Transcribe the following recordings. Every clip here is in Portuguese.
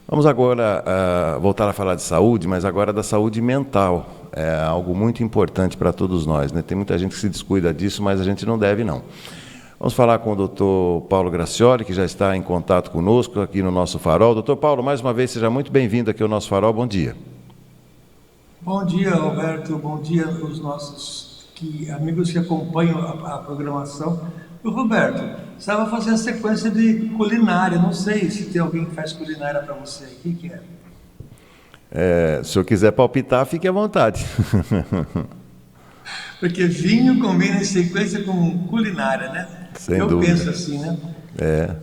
Vamos agora voltar a falar de saúde, mas agora da saúde mental. É algo muito importante para todos nós, né? Tem muita gente que se descuida disso, mas a gente não deve, não. Vamos falar com o doutor Paulo Gracioli, que já está em contato conosco aqui no nosso Farol. Doutor Paulo, mais uma vez, seja muito bem-vindo aqui ao nosso Farol. Bom dia. Bom dia, Roberto. Bom dia aos nossos amigos que acompanham a programação. Roberto, estava fazendo a sequência de culinária. Não sei se tem alguém que faz culinária para você. O que é? Se eu quiser palpitar, fique à vontade. Porque vinho combina em sequência com culinária, né? Sem Eu dúvida. penso assim, né?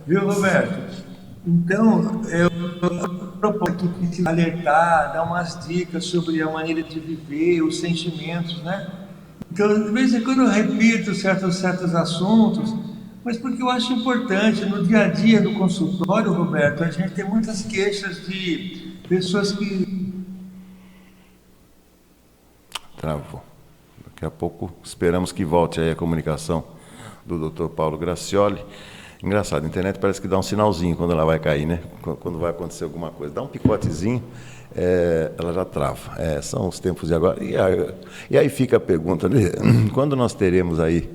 Viu, Roberto? Então, eu proponho aqui alertar, dar umas dicas sobre a maneira de viver, os sentimentos, né? Então, de vez em quando eu repito certos assuntos, mas porque eu acho importante, no dia a dia do consultório, Roberto, a gente tem muitas queixas de pessoas que... Travou. Daqui a pouco esperamos que volte aí a comunicação do doutor Paulo Gracioli. Engraçado, a internet parece que dá um sinalzinho quando ela vai cair, né? Quando vai acontecer alguma coisa. Dá um picotezinho, ela já trava. São os tempos de agora. E aí fica a pergunta, né? Quando nós teremos aí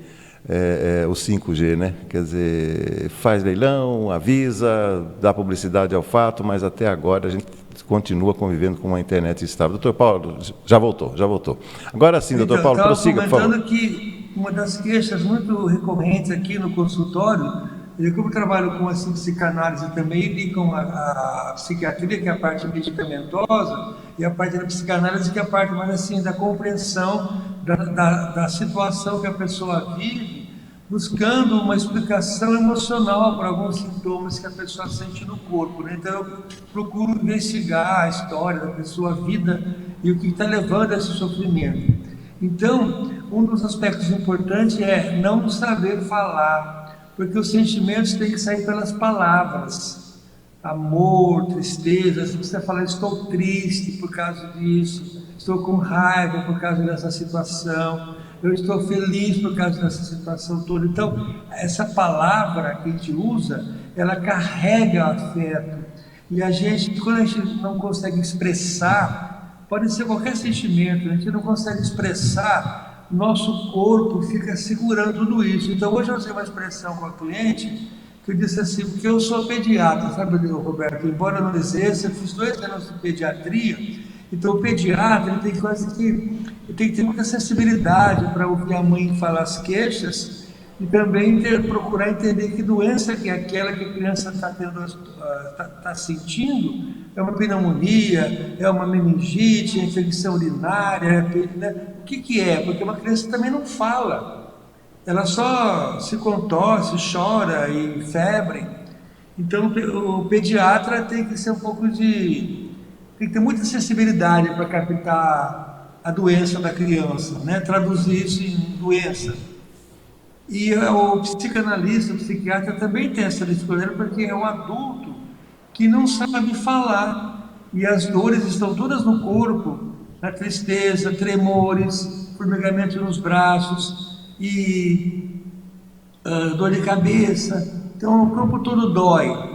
o 5G, né? Quer dizer, faz leilão, avisa, dá publicidade ao fato, mas até agora a gente continua convivendo com uma internet estável. Doutor Paulo, já voltou. Agora sim, doutor Então, Paulo, estava prossiga, por favor. comentando que uma das queixas muito recorrentes aqui no consultório, como eu trabalho com assim, psicanálise também, e com a psiquiatria, que é a parte medicamentosa, e a parte da psicanálise, que é a parte mais assim, da compreensão da situação que a pessoa vive, buscando uma explicação emocional para alguns sintomas que a pessoa sente no corpo, né? Então eu procuro investigar a história da pessoa, a vida e o que está levando a esse sofrimento. Então, um dos aspectos importantes é não saber falar, porque os sentimentos têm que sair pelas palavras. Amor, tristeza, se você falar estou triste por causa disso, estou com raiva por causa dessa situação, eu estou feliz por causa dessa situação toda. Então, essa palavra que a gente usa, ela carrega afeto. E a gente, quando a gente não consegue expressar, pode ser qualquer sentimento, a gente não consegue expressar, nosso corpo fica segurando tudo isso. Então, hoje eu usei uma expressão com a cliente que eu disse assim, porque eu sou pediatra, sabe, Roberto? Embora eu não exerça, eu fiz 2 anos de pediatria, então o pediatra ele tem quase que ele tem que ter muita sensibilidade para ouvir a mãe falar as queixas e também procurar entender que doença que é aquela que a criança está sentindo. É uma pneumonia, é uma meningite, é infecção urinária, né? O que é? Porque uma criança também não fala. Ela só se contorce, chora e febre. Então o pediatra tem que ser um pouco de... tem que ter muita sensibilidade para captar a doença da criança, né? Traduzir isso em doença. E o psicanalista, o psiquiatra também tem essa dificuldade porque é um adulto que não sabe falar e as dores estão todas no corpo, na tristeza, tremores, formigamento nos braços e dor de cabeça. Então o corpo todo dói.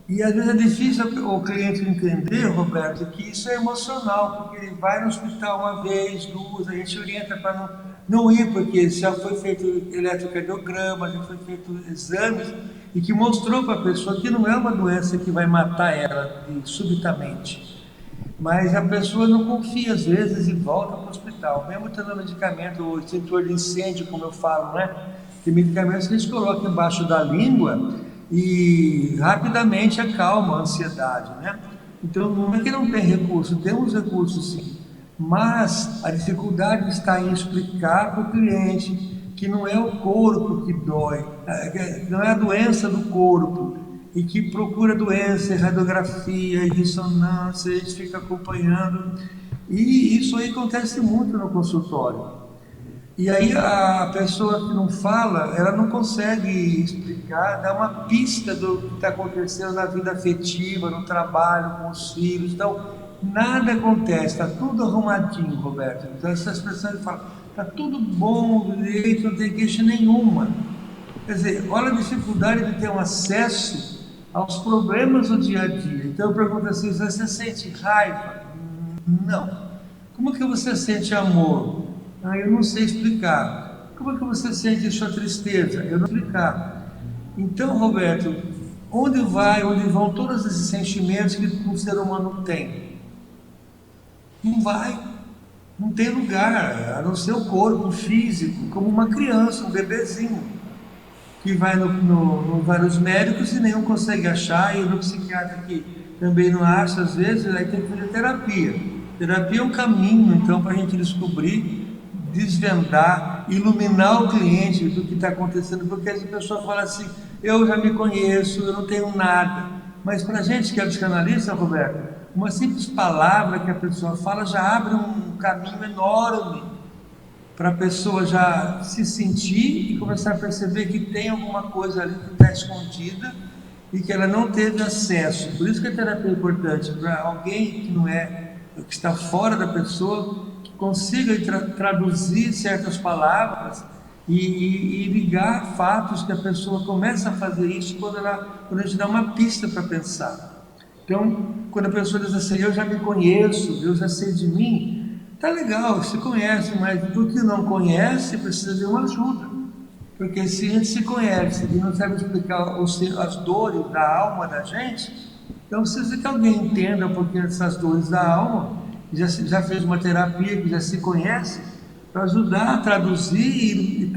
E às vezes é difícil o cliente entender, Roberto, que isso é emocional, porque ele vai no hospital uma vez, duas, a gente orienta para não ir, porque já foi feito eletrocardiograma, já foi feito exames, e que mostrou para a pessoa que não é uma doença que vai matar ela subitamente. Mas a pessoa não confia às vezes e volta para o hospital, mesmo tendo medicamento, o extintor de incêndio, como eu falo, né? Tem medicamentos que a gente coloca embaixo da língua e rapidamente acalma a ansiedade, né? Então não é que não tem recurso, temos recursos sim, mas a dificuldade está em explicar para o cliente que não é o corpo que dói, não é a doença do corpo, e que procura doença, radiografia, ressonância, a gente fica acompanhando, e isso aí acontece muito no consultório. E aí a pessoa que não fala, ela não consegue explicar, dar uma pista do que está acontecendo na vida afetiva, no trabalho, com os filhos. Então, nada acontece, está tudo arrumadinho, Roberto. Então, essa expressão de fala, está tudo bom, do direito, não tem queixa nenhuma. Quer dizer, olha a dificuldade de ter um acesso aos problemas do dia a dia. Então eu pergunto assim, você sente raiva? Não. Como que você sente amor? Eu não sei explicar. Como que você sente sua tristeza? Eu não sei explicar. Então, Roberto, onde vão todos esses sentimentos que um ser humano tem? Não vai. Não tem lugar, a não ser o corpo físico, como uma criança, um bebezinho, que vai vai nos médicos e nenhum consegue achar, e no psiquiatra que também não acha, às vezes, aí tem que fazer terapia. Terapia é um caminho, então, para a gente descobrir, desvendar, iluminar o cliente do que está acontecendo, porque as pessoas falam assim, eu já me conheço, eu não tenho nada. Mas para a gente que é psicanalista, Roberto, uma simples palavra que a pessoa fala já abre um caminho enorme para a pessoa já se sentir e começar a perceber que tem alguma coisa ali que está escondida e que ela não teve acesso. Por isso que a terapia é importante, para alguém que não é, que está fora da pessoa, que consiga traduzir certas palavras e ligar fatos que a pessoa começa a fazer isso quando a gente dá uma pista para pensar. Então, quando a pessoa diz assim, eu já me conheço, eu já sei de mim, tá legal, se conhece, mas do que não conhece precisa de uma ajuda. Porque se a gente se conhece e não sabe explicar as dores da alma da gente, então precisa que alguém entenda um pouquinho dessas dores da alma, que já fez uma terapia, que já se conhece, para ajudar a traduzir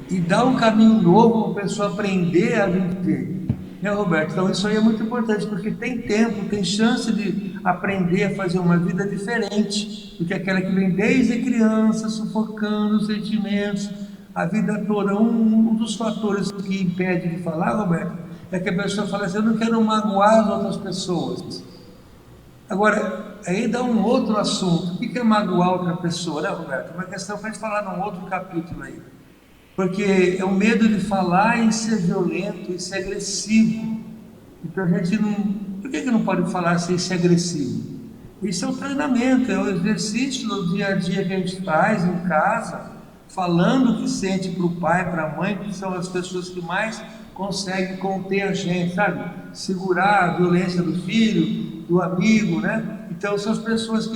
e dar um caminho novo para a pessoa aprender a viver. Né, Roberto? Então isso aí é muito importante, porque tem tempo, tem chance de aprender a fazer uma vida diferente do que aquela que vem desde criança, sufocando os sentimentos, a vida toda. Um dos fatores que impede de falar, Roberto, é que a pessoa fala assim, eu não quero magoar as outras pessoas. Agora, aí dá um outro assunto. O que é magoar outra pessoa, né, Roberto? Uma questão para a gente falar num outro capítulo aí. Porque é o medo de falar e ser violento e ser agressivo. Então a gente não... Por que não pode falar sem ser agressivo? Isso é o treinamento, é o exercício do dia a dia que a gente faz em casa, falando o que sente para o pai, para a mãe, que são as pessoas que mais conseguem conter a gente, sabe? Segurar a violência do filho, do amigo, né? Então são as pessoas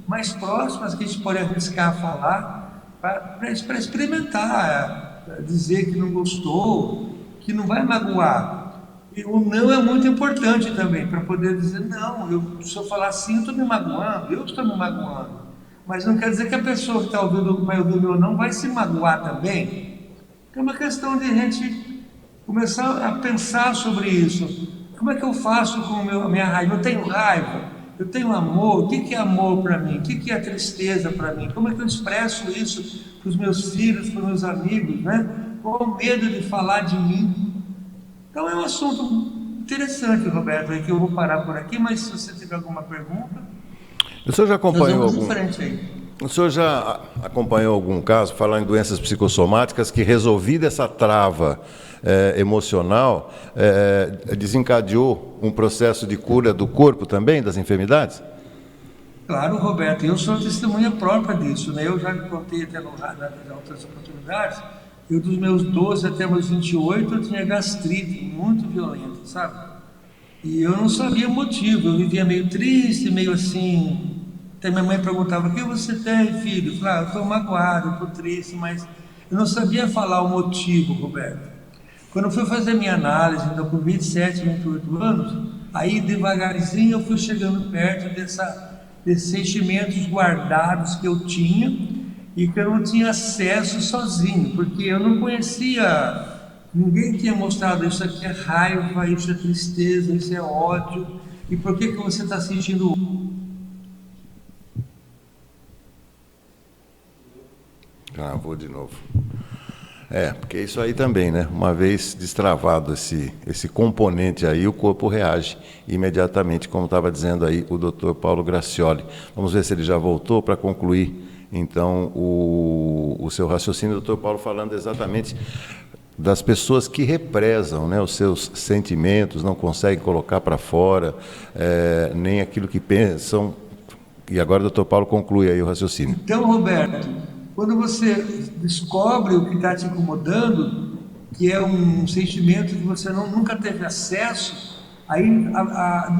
mais próximas que a gente pode arriscar falar, para experimentar, dizer que não gostou, que não vai magoar. E o não é muito importante também, para poder dizer, não, se eu falar assim, eu estou me magoando, eu estou me magoando. Mas não quer dizer que a pessoa que vai ouvir o meu não vai se magoar também. É uma questão de a gente começar a pensar sobre isso. Como é que eu faço com a minha raiva? Eu tenho raiva? Eu tenho amor? O que é amor para mim? O que é tristeza para mim? Como é que eu expresso isso para os meus filhos, para os meus amigos, né? Qual o medo de falar de mim? Então é um assunto interessante, Roberto, que eu vou parar por aqui, mas se você tiver alguma pergunta... O senhor já acompanhou O senhor já acompanhou algum caso, falando em doenças psicossomáticas, que resolvida essa trava emocional, desencadeou um processo de cura do corpo também, das enfermidades? Claro, Roberto, eu sou testemunha própria disso, né? Eu já me contei até nas outras oportunidades, eu dos meus 12 até meus 28, eu tinha gastrite muito violenta, sabe? E eu não sabia o motivo, eu vivia meio triste, meio assim... Até minha mãe perguntava, o que você tem, filho? Eu falava, eu estou magoado, eu estou triste, mas eu não sabia falar o motivo, Roberto. Quando eu fui fazer minha análise, então, com 27, 28 anos, aí devagarzinho eu fui chegando perto desses sentimentos guardados que eu tinha e que eu não tinha acesso sozinho, porque eu não conhecia, ninguém tinha mostrado isso aqui é raiva, isso é tristeza, isso é ódio, e por que você está sentindo... Vou de novo. Porque isso aí também, né? Uma vez destravado esse componente aí, o corpo reage imediatamente, como estava dizendo aí o Dr. Paulo Gracioli. Vamos ver se ele já voltou para concluir, então, o seu raciocínio, Dr. Paulo, falando exatamente das pessoas que represam, né, os seus sentimentos, não conseguem colocar para fora, nem aquilo que pensam. E agora o Dr. Paulo conclui aí o raciocínio. Então, Roberto, quando você descobre o que está te incomodando, que é um sentimento que você nunca teve acesso, Aí,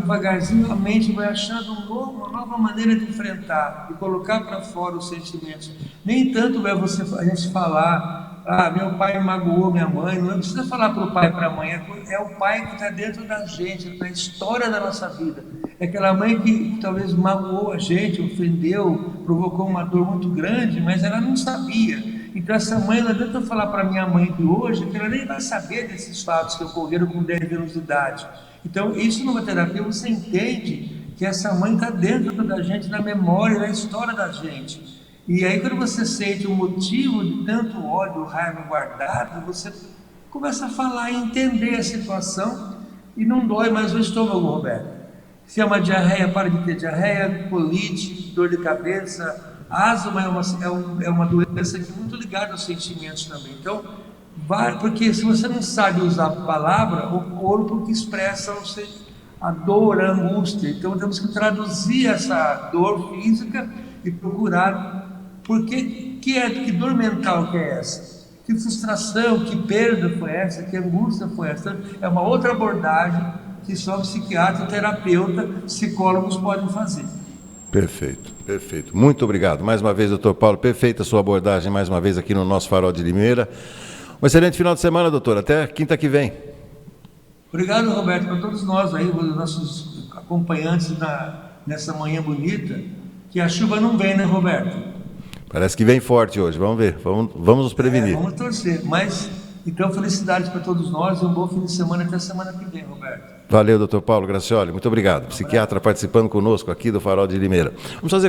devagarzinho, a mente vai achando uma nova maneira de enfrentar, de colocar para fora os sentimentos. Nem tanto é a gente falar, meu pai magoou minha mãe, não precisa falar para o pai e para a mãe, é o pai que está dentro da gente, na história da nossa vida. É aquela mãe que talvez magoou a gente, ofendeu, provocou uma dor muito grande, mas ela não sabia. Então essa mãe, não adianta eu falar para minha mãe de hoje, que ela nem vai saber desses fatos que ocorreram com 10 anos de idade. Então isso numa terapia você entende que essa mãe está dentro da gente, na memória, na história da gente. E aí quando você sente o motivo de tanto ódio, raiva guardado, você começa a falar e entender a situação e não dói mais o estômago, Roberto. Se é uma diarreia, para de ter diarreia, colite, dor de cabeça. Asma é uma doença que é muito ligada aos sentimentos também. Então, porque se você não sabe usar a palavra, o corpo que expressa a dor, a angústia. Então, temos que traduzir essa dor física e procurar que dor mental que é essa? Que frustração, que perda foi essa? Que angústia foi essa? É uma outra abordagem que só psiquiatra, terapeuta, psicólogos podem fazer. Perfeito, perfeito. Muito obrigado. Mais uma vez, doutor Paulo, perfeita a sua abordagem, mais uma vez aqui no nosso Farol de Limeira. Um excelente final de semana, doutor. Até quinta que vem. Obrigado, Roberto, para todos nós aí, os nossos acompanhantes nessa manhã bonita, que a chuva não vem, né, Roberto? Parece que vem forte hoje, vamos ver, vamos nos prevenir. Vamos torcer, mas então felicidades para todos nós e um bom fim de semana até a semana que vem, Roberto. Valeu, doutor Paulo Gracioli, muito obrigado. Psiquiatra participando conosco aqui do Farol de Limeira. Vamos fazer